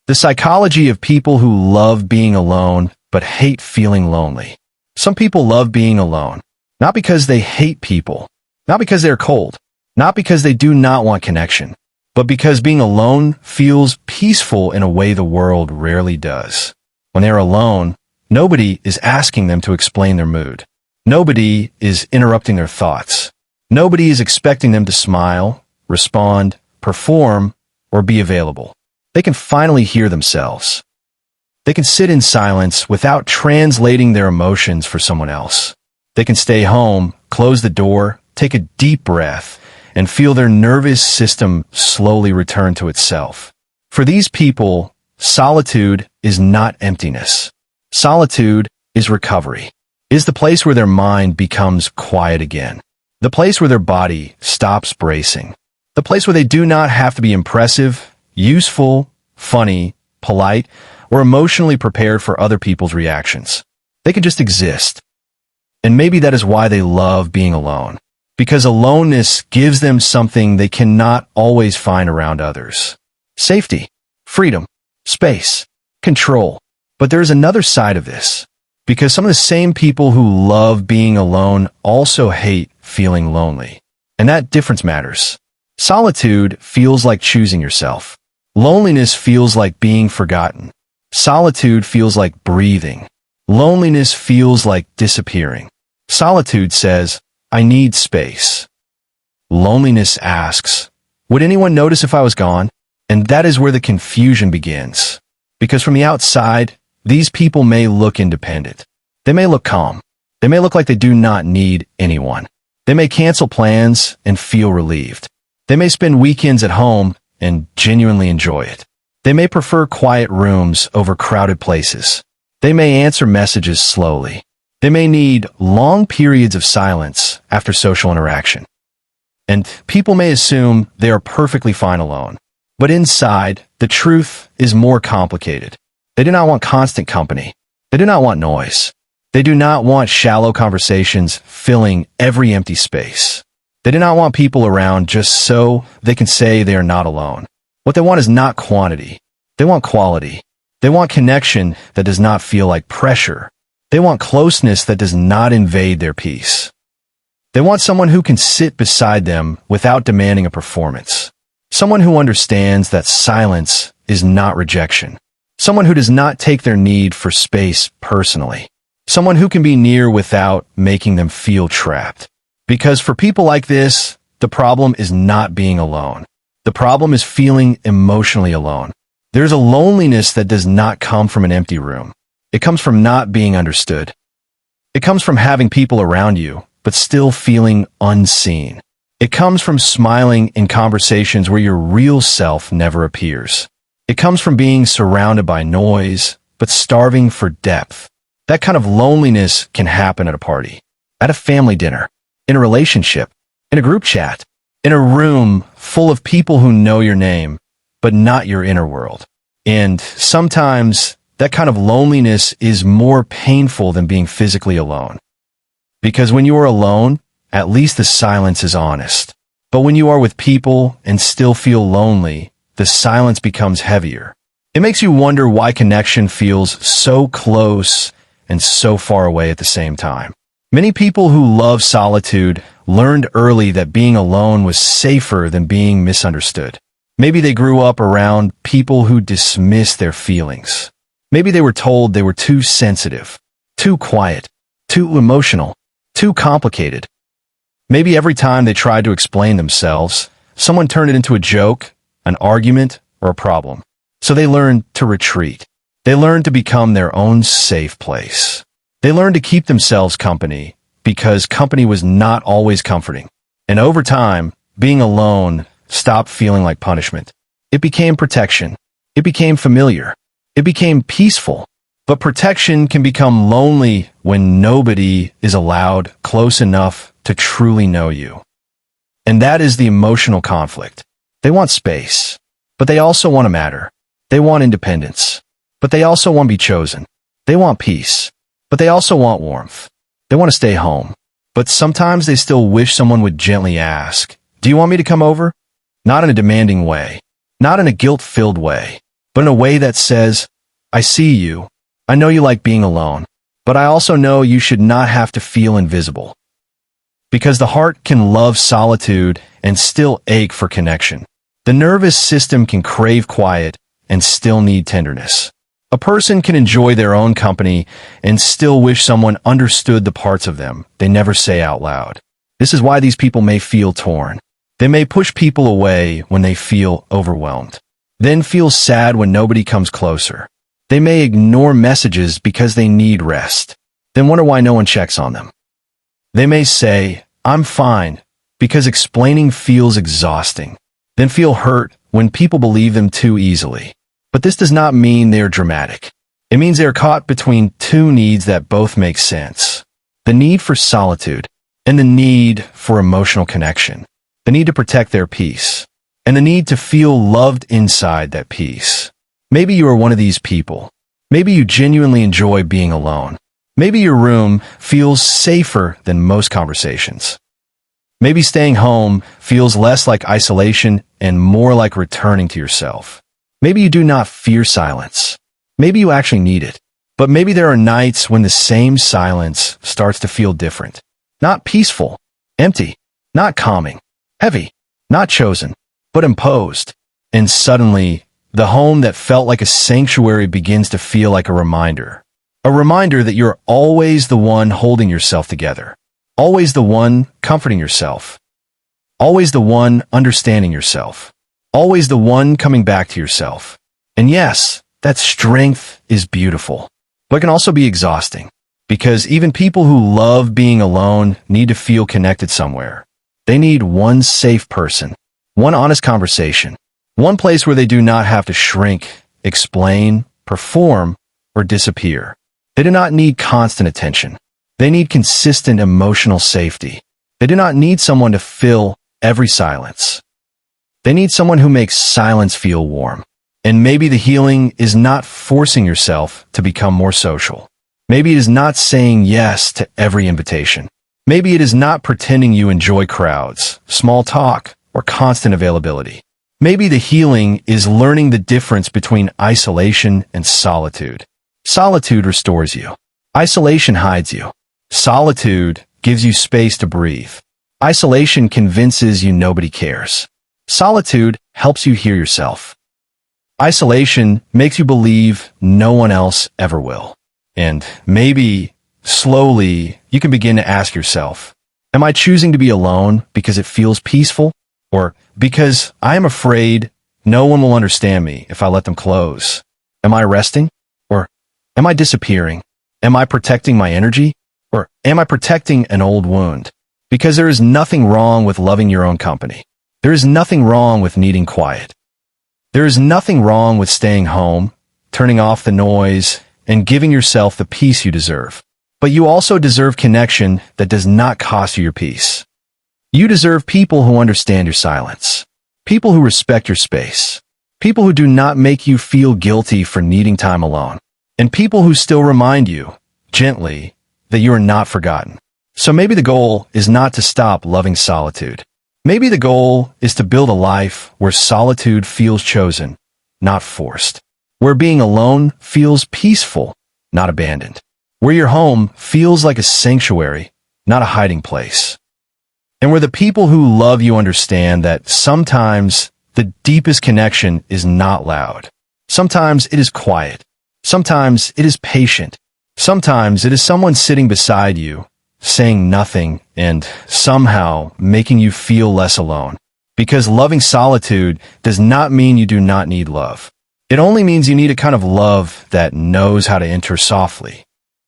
The psychology of people who love being alone but hate feeling lonely. Some people love being alone, not because they hate people, not because they're cold, not because they do not want connection, but because being alone feels peaceful in a way the world rarely does. When they're alone, nobody is asking them to explain their mood. Nobody is interrupting their thoughts. Nobody is expecting them to smile, respond, perform, or be available. They can finally hear themselves. They can sit in silence without translating their emotions for someone else. They can stay home, close the door, take a deep breath, and feel their nervous system slowly return to itself. For these people, solitude is not emptiness. Solitude is recovery. It is the place where their mind becomes quiet again. The place where their body stops bracing. The place where they do not have to be impressive, useful, funny, polite, or emotionally prepared for other people's reactions. They can just exist. And maybe that is why they love being alone. Because aloneness gives them something they cannot always find around others. Safety, freedom, space, control. But there's another side of this. Because some of the same people who love being alone also hate feeling lonely. And that difference matters. Solitude feels like choosing yourself. Loneliness feels like being forgotten. Solitude feels like breathing. Loneliness feels like disappearing. Solitude says, I need space. Loneliness asks, would anyone notice if I was gone? And that is where the confusion begins. Because from the outside, these people may look independent. They may look calm. They may look like they do not need anyone. They may cancel plans and feel relieved. They may spend weekends at home and genuinely enjoy it. They may prefer quiet rooms over crowded places. They may answer messages slowly. They may need long periods of silence after social interaction. And people may assume they are perfectly fine alone. But inside, the truth is more complicated. They do not want constant company. They do not want noise. They do not want shallow conversations filling every empty space. They do not want people around just so they can say they are not alone. What they want is not quantity. They want quality. They want connection that does not feel like pressure. They want closeness that does not invade their peace. They want someone who can sit beside them without demanding a performance. Someone who understands that silence is not rejection. Someone who does not take their need for space personally. Someone who can be near without making them feel trapped. Because for people like this, the problem is not being alone. The problem is feeling emotionally alone. There's a loneliness that does not come from an empty room. It comes from not being understood. It comes from having people around you, but still feeling unseen. It comes from smiling in conversations where your real self never appears. It comes from being surrounded by noise, but starving for depth. That kind of loneliness can happen at a party, at a family dinner, in a relationship, in a group chat, in a room full of people who know your name, but not your inner world. And sometimes that kind of loneliness is more painful than being physically alone. Because when you are alone, at least the silence is honest. But when you are with people and still feel lonely, the silence becomes heavier. It makes you wonder why connection feels so close and so far away at the same time. Many people who love solitude learned early that being alone was safer than being misunderstood. Maybe they grew up around people who dismissed their feelings. Maybe they were told they were too sensitive, too quiet, too emotional, too complicated. Maybe every time they tried to explain themselves, someone turned it into a joke, an argument, or a problem. So they learned to retreat. They learned to become their own safe place. They learned to keep themselves company because company was not always comforting. And over time, being alone stopped feeling like punishment. It became protection. It became familiar. It became peaceful. But protection can become lonely when nobody is allowed close enough to truly know you. And that is the emotional conflict. They want space, but they also want to matter. They want independence, but they also want to be chosen. They want peace, but they also want warmth. They want to stay home, but sometimes they still wish someone would gently ask, "Do you want me to come over?" Not in a demanding way, not in a guilt-filled way, but in a way that says, I see you. I know you like being alone, but I also know you should not have to feel invisible. Because the heart can love solitude and still ache for connection. The nervous system can crave quiet and still need tenderness. A person can enjoy their own company and still wish someone understood the parts of them they never say out loud. This is why these people may feel torn. They may push people away when they feel overwhelmed, then feel sad when nobody comes closer. They may ignore messages because they need rest, then wonder why no one checks on them. They may say, I'm fine, because explaining feels exhausting, then feel hurt when people believe them too easily. But this does not mean they're dramatic. It means they're caught between two needs that both make sense. The need for solitude and the need for emotional connection. The need to protect their peace and the need to feel loved inside that peace. Maybe you are one of these people. Maybe you genuinely enjoy being alone. Maybe your room feels safer than most conversations. Maybe staying home feels less like isolation and more like returning to yourself. Maybe you do not fear silence. Maybe you actually need it. But maybe there are nights when the same silence starts to feel different. Not peaceful, empty, not calming, heavy, not chosen, but imposed. And suddenly, the home that felt like a sanctuary begins to feel like a reminder. A reminder that you're always the one holding yourself together. Always the one comforting yourself. Always the one understanding yourself. Always the one coming back to yourself. And yes, that strength is beautiful, but it can also be exhausting. Because even people who love being alone need to feel connected somewhere. They need one safe person, one honest conversation, one place where they do not have to shrink, explain, perform, or disappear. They do not need constant attention. They need consistent emotional safety. They do not need someone to fill every silence. They need someone who makes silence feel warm. And maybe the healing is not forcing yourself to become more social. Maybe it is not saying yes to every invitation. Maybe it is not pretending you enjoy crowds, small talk, or constant availability. Maybe the healing is learning the difference between isolation and solitude. Solitude restores you. Isolation hides you. Solitude gives you space to breathe. Isolation convinces you nobody cares. Solitude helps you hear yourself. Isolation makes you believe no one else ever will. And maybe, slowly, you can begin to ask yourself, am I choosing to be alone because it feels peaceful? Or because I am afraid no one will understand me if I let them close? Am I resting? Or am I disappearing? Am I protecting my energy? Or am I protecting an old wound? Because there is nothing wrong with loving your own company. There is nothing wrong with needing quiet. There is nothing wrong with staying home, turning off the noise, and giving yourself the peace you deserve. But you also deserve connection that does not cost you your peace. You deserve people who understand your silence, people who respect your space, people who do not make you feel guilty for needing time alone, and people who still remind you, gently, that you are not forgotten. So maybe the goal is not to stop loving solitude. Maybe the goal is to build a life where solitude feels chosen, not forced. Where being alone feels peaceful, not abandoned. Where your home feels like a sanctuary, not a hiding place. And where the people who love you understand that sometimes the deepest connection is not loud. Sometimes it is quiet. Sometimes it is patient. Sometimes it is someone sitting beside you, saying nothing and somehow making you feel less alone. Because loving solitude does not mean you do not need love. It only means you need a kind of love that knows how to enter softly,